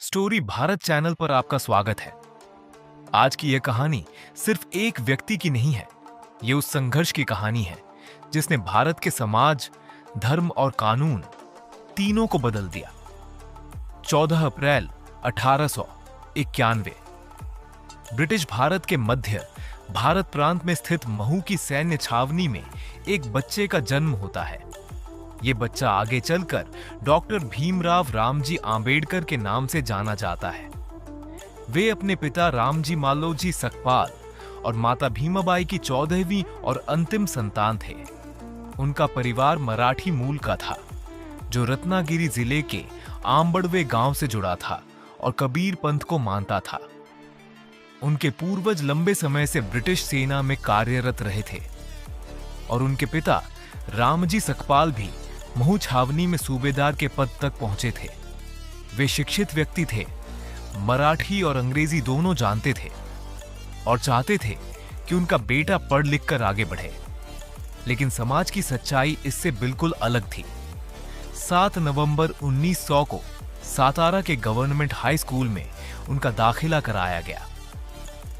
Story Bharat channel पर आपका स्वागत है। आज की यह कहानी सिर्फ एक व्यक्ति की नहीं है। ये उस संघर्ष की कहानी है जिसने भारत के समाज, धर्म और कानून तीनों को बदल दिया। 14 अप्रैल 1891 ब्रिटिश भारत के मध्य भारत प्रांत में स्थित महू की सैन्य छावनी में एक बच्चे का जन्म होता है। ये बच्चा आगे चलकर डॉक्टर भीमराव रामजी आंबेडकर के नाम से जाना जाता है। वे अपने पिता रामजी मालोजी सकपाल और माता भीमाबाई की 14वीं और अंतिम संतान थे। उनका परिवार मराठी मूल का था, जो रत्नागिरी जिले के आंबड़वे गांव से जुड़ा था और कबीर पंथ को मानता था। उनके पूर्वज लंबे समय से ब्रिटिश सेना में कार्यरत रहे थे और उनके पिता रामजी सकपाल भी महू छावनी में सूबेदार के पद तक पहुंचे थे। वे शिक्षित व्यक्ति थे, मराठी और अंग्रेजी दोनों जानते थे और चाहते थे कि उनका बेटा पढ़ लिख कर आगे बढ़े। लेकिन समाज की सच्चाई इससे बिल्कुल अलग थी। 7 नवंबर 1900 को सातारा के गवर्नमेंट हाई स्कूल में उनका दाखिला कराया गया।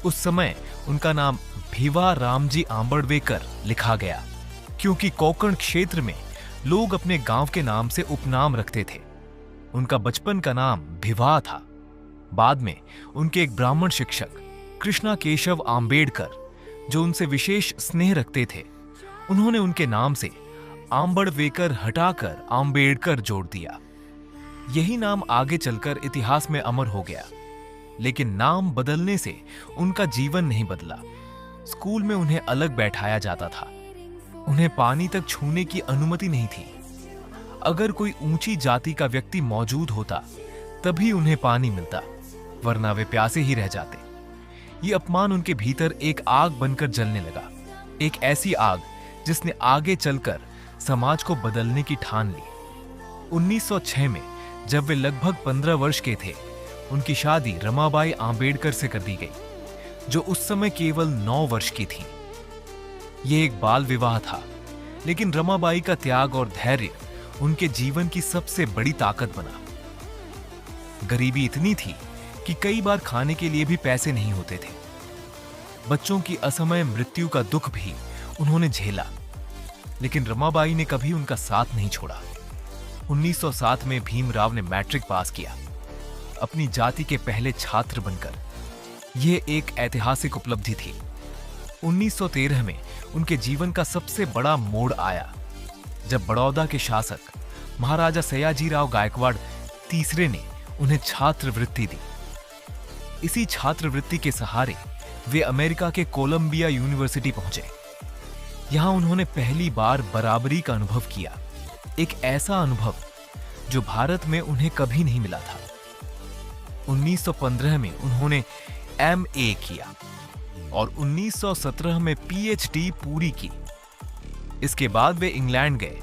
उस समय उनका नाम भिवा रामजी आंबड़वेकर लिखा गया, क्योंकि कोंकण क्षेत्र में लोग अपने गांव के नाम से उपनाम रखते थे। उनका बचपन का नाम भिवा था। बाद में उनके एक ब्राह्मण शिक्षक कृष्णा केशव आंबेडकर, जो उनसे विशेष स्नेह रखते थे, उन्होंने उनके नाम से आंबड़वेकर हटाकर आंबेडकर जोड़ दिया। यही नाम आगे चलकर इतिहास में अमर हो गया। लेकिन नाम बदलने से उनका जीवन नहीं बदला। स्कूल में उन्हें अलग बैठाया जाता था। उन्हें पानी तक छूने की अनुमति नहीं थी। अगर कोई ऊंची जाति का व्यक्ति मौजूद होता तभी उन्हें पानी मिलता, वरना वे प्यासे ही रह जाते। ये अपमान उनके भीतर एक आग बनकर जलने लगा, एक ऐसी आग जिसने आगे चलकर समाज को बदलने की ठान ली। 1906 में जब वे लगभग 15 वर्ष के थे, उनकी शादी रमाबाई आंबेडकर से कर दी गई, जो उस समय केवल 9 वर्ष की थी। यह एक बाल विवाह था, लेकिन रमाबाई का त्याग और धैर्य उनके जीवन की सबसे बड़ी ताकत बना। गरीबी इतनी थी कि कई बार खाने के लिए भी पैसे नहीं होते थे। बच्चों की असमय मृत्यु का दुख भी उन्होंने झेला, लेकिन रमाबाई ने कभी उनका साथ नहीं छोड़ा। 1907 में भीमराव ने मैट्रिक पास किया, अपनी जाति के पहले छात्र बनकर। यह एक ऐतिहासिक उपलब्धि थी। 1913 में उनके जीवन का सबसे बड़ा मोड़ आया, जब बड़ौदा के शासक महाराजा सयाजीराव गायकवाड़ तीसरे ने उन्हें छात्रवृत्ति दी। इसी छात्रवृत्ति के सहारे वे अमेरिका के कोलंबिया यूनिवर्सिटी पहुंचे। यहां उन्होंने पहली बार बराबरी का अनुभव किया, एक ऐसा अनुभव जो भारत में उन्हें कभी नहीं मिला था। 1915 में उन्होंने MA किया और 1917 में PhD पूरी की। इसके बाद वे इंग्लैंड गए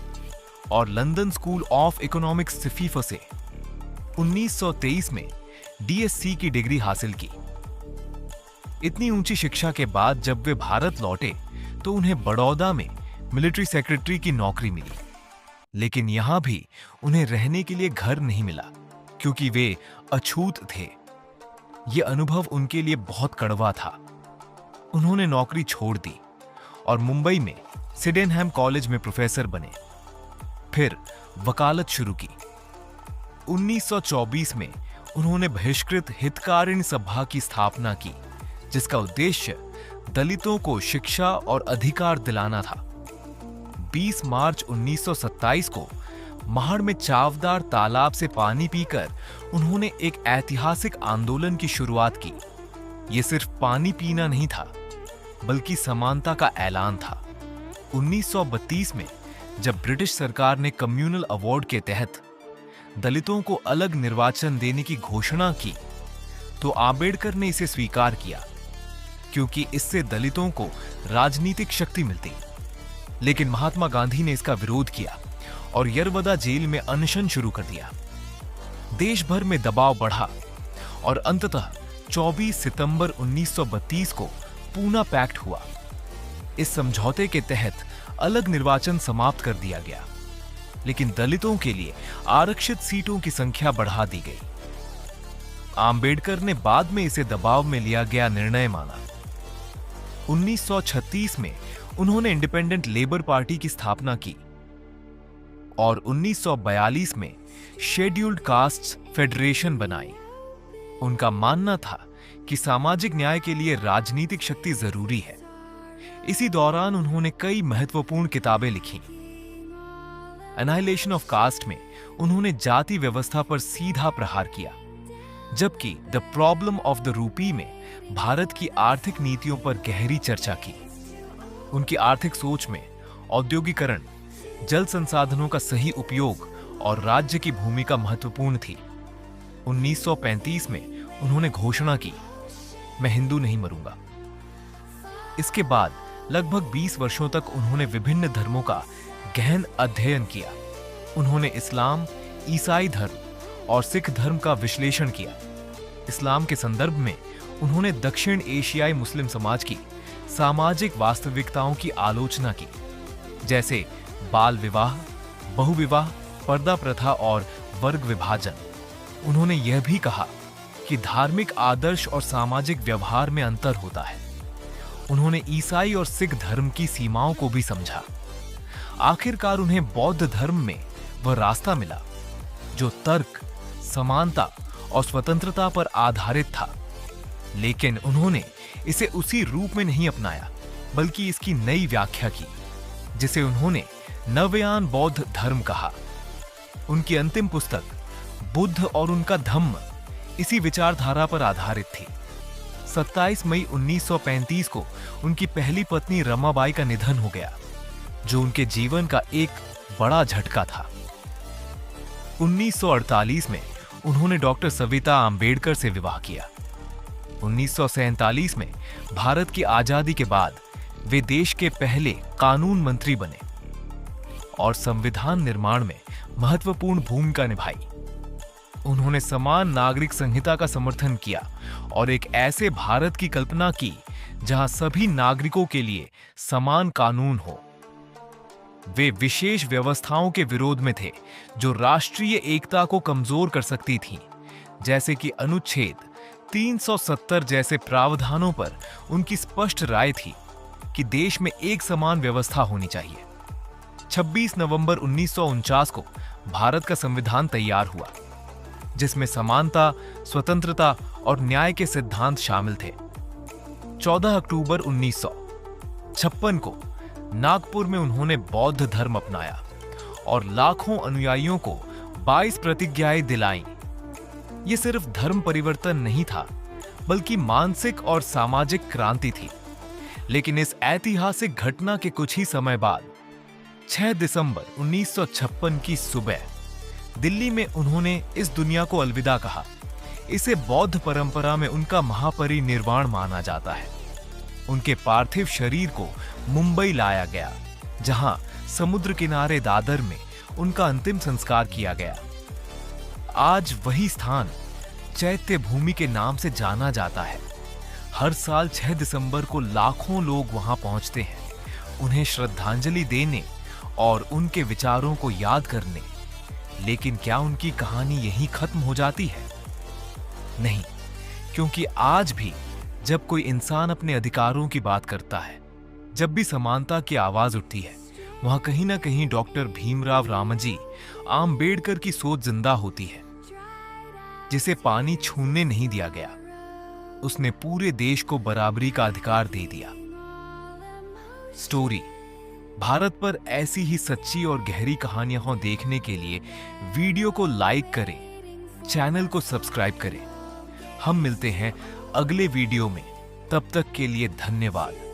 और लंदन स्कूल ऑफ इकोनॉमिक्स सिफीफो से 1923 में DSc की डिग्री हासिल की। इतनी ऊंची शिक्षा के बाद जब वे भारत लौटे तो उन्हें बड़ौदा में मिलिट्री सेक्रेटरी की नौकरी मिली। लेकिन यहां भी उन्हें रहने के लिए घर नहीं मिला, क्योंकि वे अछूत थे। यह अनुभव उनके लिए बहुत कड़वा था। उन्होंने नौकरी छोड़ दी और मुंबई में सिडेनहैम कॉलेज में प्रोफेसर बने। फिर वकालत शुरू की। 1924 में उन्होंने बहिष्कृत हितकारिणी सभा की स्थापना की, जिसका उद्देश्य दलितों को शिक्षा और अधिकार दिलाना था। 20 मार्च 1927 को महाड़ में चावदार तालाब से पानी पीकर उन्होंने एक ऐतिहासिक आंदोलन की शुरुआत की। यह सिर्फ पानी पीना नहीं था, बल्कि समानता का ऐलान था। 1932 में जब ब्रिटिश सरकार ने कम्युनल अवार्ड के तहत दलितों को अलग निर्वाचन देने की घोषणा की, तो आंबेडकर ने इसे स्वीकार किया, क्योंकि इससे दलितों को राजनीतिक शक्ति मिलती। लेकिन महात्मा गांधी ने इसका विरोध किया और यरवदा जेल में अनशन शुरू कर दिया। देश भर में दबाव बढ़ा और अंततः 24 सितंबर 1932 को पूना पैक्ट हुआ। इस समझौते के तहत अलग निर्वाचन समाप्त कर दिया गया, लेकिन दलितों के लिए आरक्षित सीटों की संख्या बढ़ा दी गई। आम्बेडकर ने बाद में इसे दबाव में लिया गया निर्णय माना। 1936 में उन्होंने इंडिपेंडेंट लेबर पार्टी की स्थापना की और 1942 में शेड्यूल्ड कास्ट्स फेडरेशन बनाई। उनका मानना था कि सामाजिक न्याय के लिए राजनीतिक शक्ति जरूरी है। इसी दौरान उन्होंने कई महत्वपूर्ण किताबें लिखी। एनाहिलेशन ऑफ कास्ट में उन्होंने जाति व्यवस्था पर सीधा प्रहार किया, जबकि the problem of the rupee में भारत की आर्थिक नीतियों पर गहरी चर्चा की। उनकी आर्थिक सोच में औद्योगिकरण, जल संसाधनों का सही उपयोग और राज्य की भूमिका महत्वपूर्ण थी। 1935 में उन्होंने घोषणा की, मैं हिंदू नहीं मरूंगा। इसके बाद लगभग 20 वर्षों तक उन्होंने विभिन्न धर्मों का गहन अध्ययन किया। उन्होंने इस्लाम, ईसाई धर्म और सिख धर्म का विश्लेषण किया। इस्लाम के संदर्भ में उन्होंने दक्षिण एशियाई मुस्लिम समाज की सामाजिक वास्तविकताओं की आलोचना की, जैसे बाल विवाह, बहुविवाह, पर्दा प्रथा और वर्ग विभाजन। उन्होंने यह भी कहा कि धार्मिक आदर्श और सामाजिक व्यवहार में अंतर होता है। उन्होंने ईसाई और सिख धर्म की सीमाओं को भी समझा। आखिरकार उन्हें बौद्ध धर्म में वह रास्ता मिला जो तर्क, समानता और स्वतंत्रता पर आधारित था, लेकिन उन्होंने इसे उसी रूप में नहीं अपनाया, बल्कि इसकी नई व्याख्या की, जिसे उन्होंने नवयान बौद्ध धर्म कहा। उनकी अंतिम पुस्तक बुद्ध और उनका धम्म इसी विचारधारा पर आधारित थी। 27 मई 1935 को उनकी पहली पत्नी रमाबाई का निधन हो गया, जो उनके जीवन का एक बड़ा झटका था। 1948 में उन्होंने डॉक्टर सविता आम्बेडकर से विवाह किया। 1947 में भारत की आजादी के बाद वे देश के पहले कानून मंत्री बने और संविधान निर्माण में महत्वपूर्ण भूमिका निभाई। उन्होंने समान नागरिक संहिता का समर्थन किया और एक ऐसे भारत की कल्पना की जहां सभी नागरिकों के लिए समान कानून हो। वे विशेष व्यवस्थाओं के विरोध में थे जो राष्ट्रीय एकता को कमजोर कर सकती थीं, जैसे कि अनुच्छेद 370 जैसे प्रावधानों पर उनकी स्पष्ट राय थी कि देश में एक समान व्यवस्था होनी चाहिए। 26 नवंबर 1949 को भारत का संविधान तैयार हुआ, जिसमें समानता, स्वतंत्रता और न्याय के सिद्धांत शामिल थे। 14 अक्टूबर 1956 को नागपुर में उन्होंने बौद्ध धर्म अपनाया और लाखों अनुयायियों को 22 प्रतिज्ञाएं दिलाईं। ये सिर्फ धर्म परिवर्तन नहीं था, बल्कि मानसिक और सामाजिक क्रांति थी। लेकिन इस ऐतिहासिक घटना के कुछ ही समय बाद 6 दिसंबर 1956 की सुबह दिल्ली में उन्होंने इस दुनिया को अलविदा कहा। इसे बौद्ध परंपरा में उनका महापरिनिर्वाण माना जाता है। उनके पार्थिव शरीर को मुंबई लाया गया, जहां समुद्र किनारे दादर में उनका अंतिम संस्कार किया गया। आज वही स्थान चैत्य भूमि के नाम से जाना जाता है। हर साल 6 दिसंबर को लाखों लोग वहां पहुंचते हैं, उन्हें श्रद्धांजलि देने और उनके विचारों को याद करने। लेकिन क्या उनकी कहानी यहीं खत्म हो जाती है? नहीं, क्योंकि आज भी जब कोई इंसान अपने अधिकारों की बात करता है, जब भी समानता की आवाज उठती है, वहां कहीं ना कहीं डॉक्टर भीमराव रामजी आम्बेडकर की सोच जिंदा होती है। जिसे पानी छूने नहीं दिया गया, उसने पूरे देश को बराबरी का अधिकार दे दिया। स्टोरी भारत पर ऐसी ही सच्ची और गहरी कहानियां देखने के लिए वीडियो को लाइक करें, चैनल को सब्सक्राइब करें। हम मिलते हैं अगले वीडियो में, तब तक के लिए धन्यवाद।